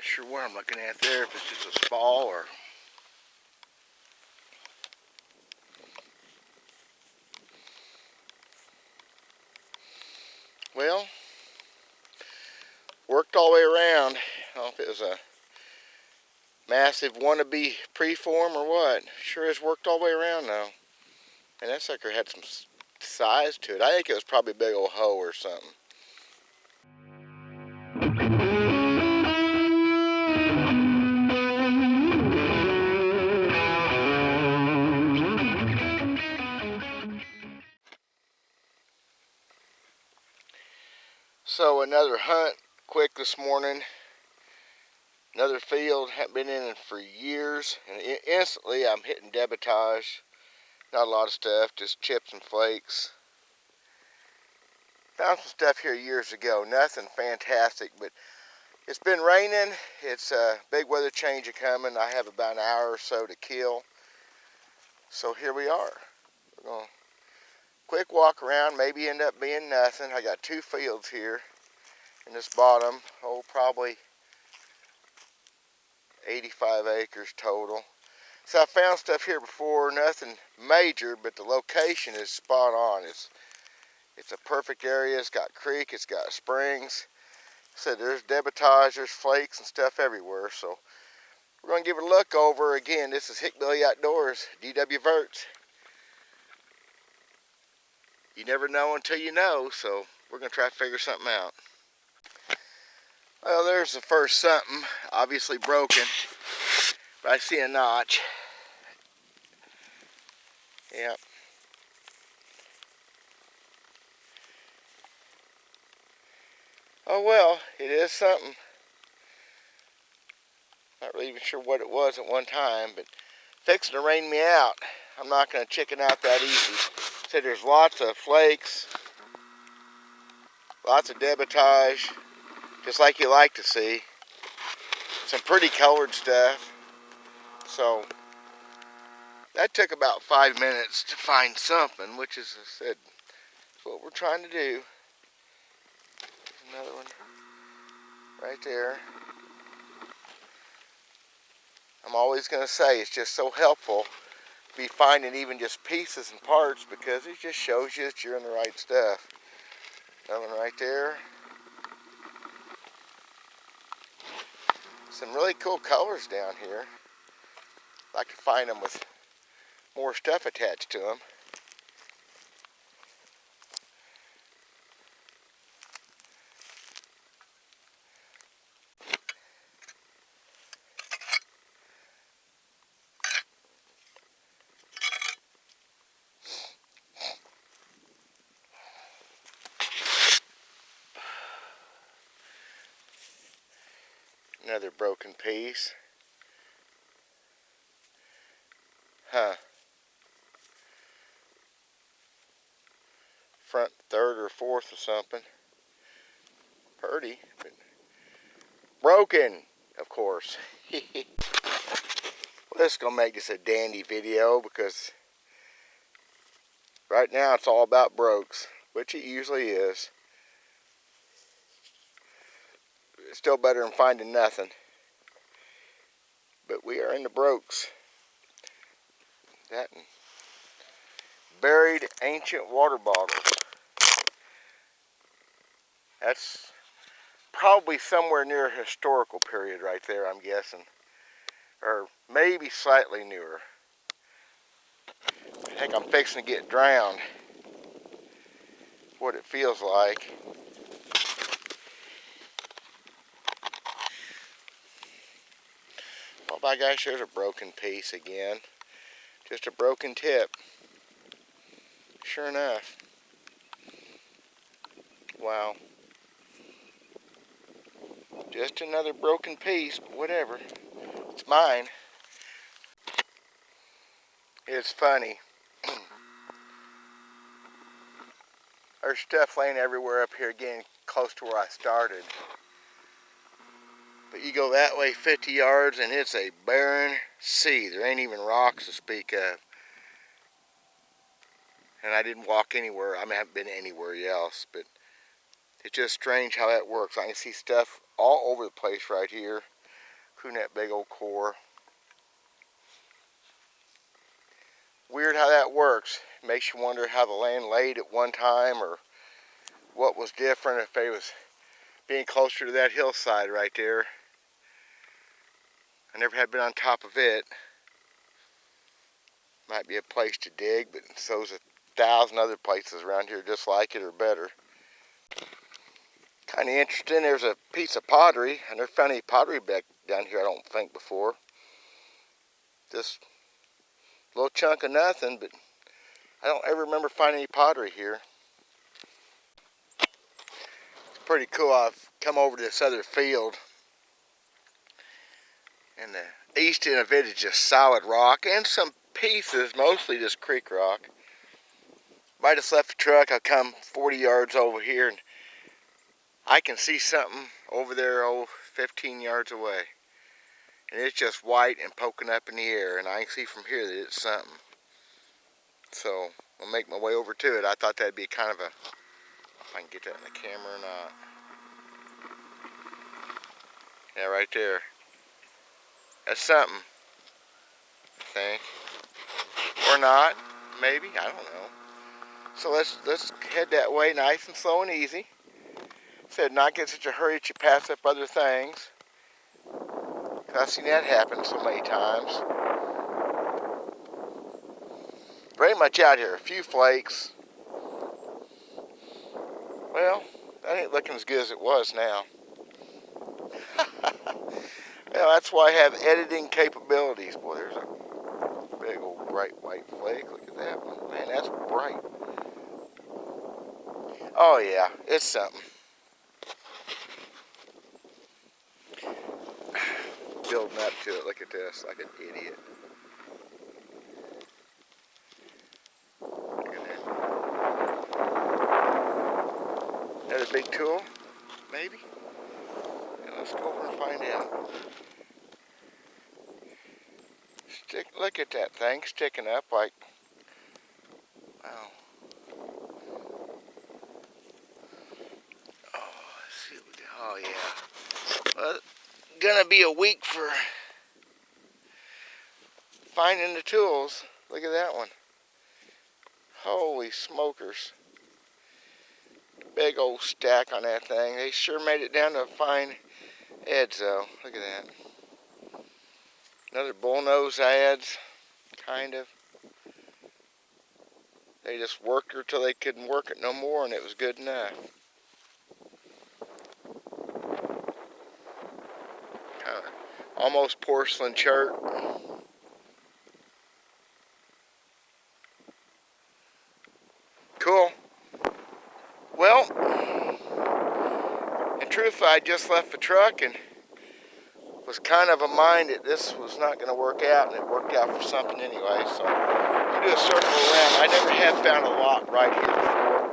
Not sure what I'm looking at there, if it's just a spall or... Well, worked all the way around. I don't know if it was a massive wannabe preform or what. Sure has worked all the way around though. And that sucker had some size to it. I think it was probably a big old hoe or something. So another hunt quick this morning. Another field, haven't been in it for years, and instantly I'm hitting debitage. Not a lot of stuff, just chips and flakes. Found some stuff here years ago, nothing fantastic, but it's been raining. It's a big weather change coming. I have about an hour or so to kill. So here we are. We're going to quick walk around, maybe end up being nothing. I got two fields here in this bottom, probably 85 acres total. So I found stuff here before, nothing major, but the location is spot on. It's a perfect area. It's got creek, it's got springs. So there's debitage, there's flakes and stuff everywhere. So we're going to give it a look over. Again, this is Hickbilly Outdoors, DW Verts. You never know until you know, so we're going to try to figure something out. Well, there's the first something, obviously broken, but I see a notch. Yep. Oh well, it is something. Not really even sure what it was at one time, but fixing to rain me out. I'm not going to chicken out that easy. So there's lots of flakes, lots of debitage, just like you like to see. Some pretty colored stuff. So that took about 5 minutes to find something, which is, I said, what we're trying to do. Another one right there. I'm always going to say it's just so helpful to be finding even just pieces and parts, because it just shows you that you're in the right stuff. Another one right there. Some really cool colors down here. I'd like to find them with more stuff attached to them. Another broken piece. Huh. Front third or fourth or something. Pretty, but broken, of course. Well, this is going to make this a dandy video, because right now it's all about brokes, which it usually is. It's still better than finding nothing. But we are in the brokes. That and buried ancient water bottles. That's probably somewhere near a historical period right there, I'm guessing. Or maybe slightly newer. I think I'm fixing to get drowned. What it feels like. Oh my gosh, there's a broken piece again. Just a broken tip. Sure enough. Wow. Just another broken piece, but whatever. It's mine. It's funny. There's stuff laying everywhere up here again, close to where I started. But you go that way 50 yards and it's a barren sea. There ain't even rocks to speak of. And I didn't walk anywhere. I haven't been anywhere else, but it's just strange how that works. I can see stuff all over the place right here. including that big old core. Weird how that works. It makes you wonder how the land laid at one time, or what was different, if they was being closer to that hillside right there. I never had been on top of it. Might be a place to dig, but so's 1,000 other places around here just like it or better. Kind of interesting. There's a piece of pottery. I never found any pottery back down here, I don't think, before. Just a little chunk of nothing, but I don't ever remember finding any pottery here. It's pretty cool. I've come over to this other field, and the east end of it is just solid rock and some pieces, mostly just creek rock. If I just left the truck, I'll come 40 yards over here, and I can see something over there, 15 yards away. And it's just white and poking up in the air, and I can see from here that it's something. So I'll make my way over to it. I thought that'd be kind of a, if I can get that in the camera or not. Yeah, right there. That's something, I think. Or not, maybe, I don't know. So let's head that way, nice and slow and easy. Said not get such a hurry that you pass up other things. I've seen that happen so many times. Very much out here, a few flakes. Well, that ain't looking as good as it was now. Well, that's why I have editing capabilities. Boy, there's a big old bright white flake. Look at that one. Man, that's bright. Oh yeah, it's something. Building up to it. Look at this, like an idiot. Look at that. Another big tool, maybe? Yeah, let's go over and find out. Look at that thing sticking up like, wow. Oh, let's see what we got. Oh yeah. Well, gonna be a week for finding the tools. Look at that one. Holy smokers. Big old stack on that thing. They sure made it down to a fine edge though. Look at that. Another bullnose adze, kind of. They just worked her till they couldn't work it no more, and it was good enough. Almost porcelain chert. Cool. Well, in truth, I just left the truck and was kind of a mind that this was not going to work out, and it worked out for something anyway. So I'm going to do a circle around. I never have found a lot right here before,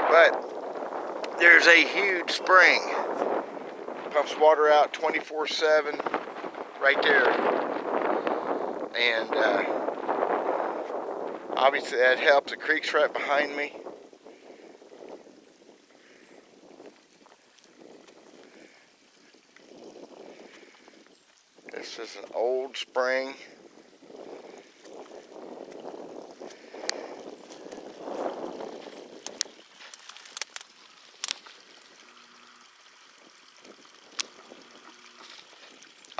but there's a huge spring. Pumps water out 24/7 right there, and obviously that helps. The creek's right behind me. This is an old spring.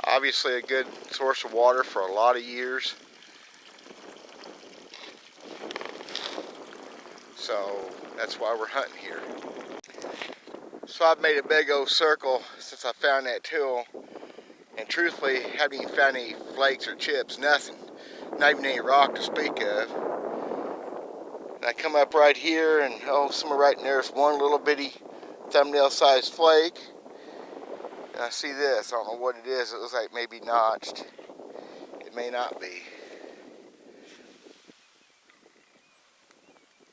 Obviously a good source of water for a lot of years. So that's why we're hunting here. So I've made a big old circle since I found that tool. And truthfully, haven't even found any flakes or chips, nothing. Not even any rock to speak of. And I come up right here, and somewhere right in there is one little bitty thumbnail sized flake. And I see this, I don't know what it is. It looks like maybe notched. It may not be.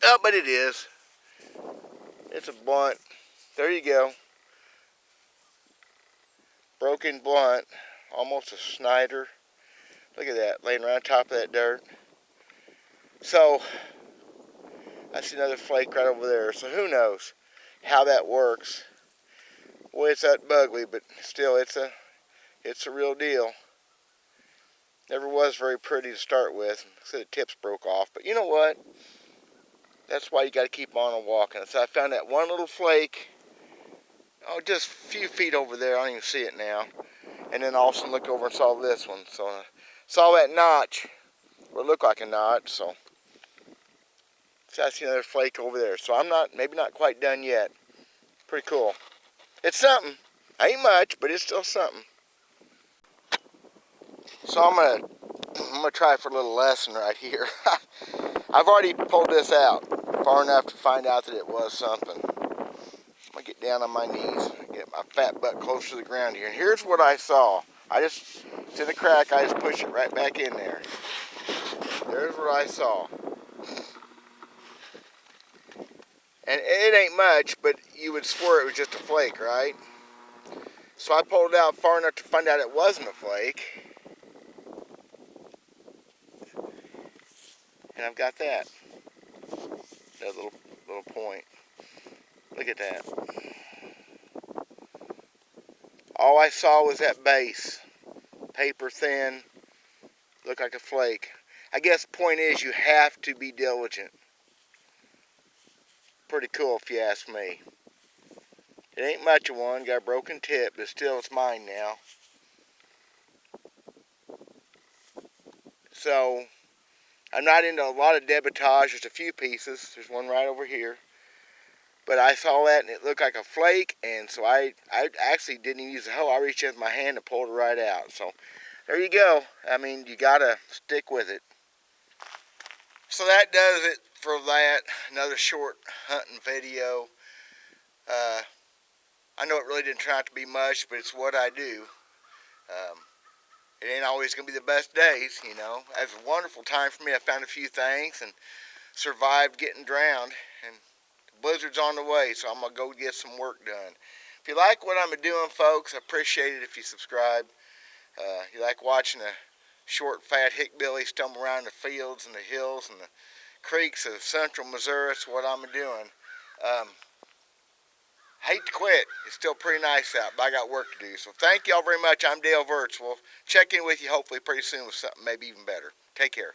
Oh, but it is. It's a blunt. There you go. Broken blunt. Almost a Snyder. Look at that, laying right on top of that dirt. So, I see another flake right over there. So who knows how that works. Boy, it's that ugly, but still, it's a It's a real deal. Never was very pretty to start with. So the tips broke off. But you know what? That's why you got to keep on walking. So I found that one little flake. Oh, just a few feet over there. I don't even see it now. And then all of a sudden looked over and saw this one. So I saw that notch. What looked like a notch. So I see another flake over there. So I'm maybe not quite done yet. Pretty cool. It's something. Ain't much, but it's still something. So I'm gonna try for a little lesson right here. I've already pulled this out far enough to find out that it was something. I'm gonna get down on my knees, get my fat butt close to the ground here. And here's what I saw. It's in the crack, I just push it right back in there. There's what I saw. And it ain't much, but you would swear it was just a flake, right? So I pulled it out far enough to find out it wasn't a flake. And I've got that little point. Look at that. All I saw was that base. Paper thin. Looked like a flake. I guess the point is you have to be diligent. Pretty cool if you ask me. It ain't much of one. Got a broken tip, but still it's mine now. So I'm not into a lot of debitage. There's a few pieces. There's one right over here. But I saw that and it looked like a flake, and so I actually didn't even use the hoe. I reached in with my hand and pulled it right out. So there you go. I mean, you gotta stick with it. So that does it for that. Another short hunting video. I know it really didn't turn out to be much, but it's what I do. It ain't always going to be the best days, you know. It was a wonderful time for me. I found a few things and survived getting drowned. And the blizzard's on the way, so I'm going to go get some work done. If you like what I'm doing, folks, I appreciate it if you subscribe. You like watching a short, fat hickbilly stumble around the fields and the hills and the creeks of central Missouri. That's what I'm doing. Hate to quit. It's still pretty nice out, but I got work to do. So thank y'all very much. I'm Dale Virts. We'll check in with you hopefully pretty soon with something maybe even better. Take care.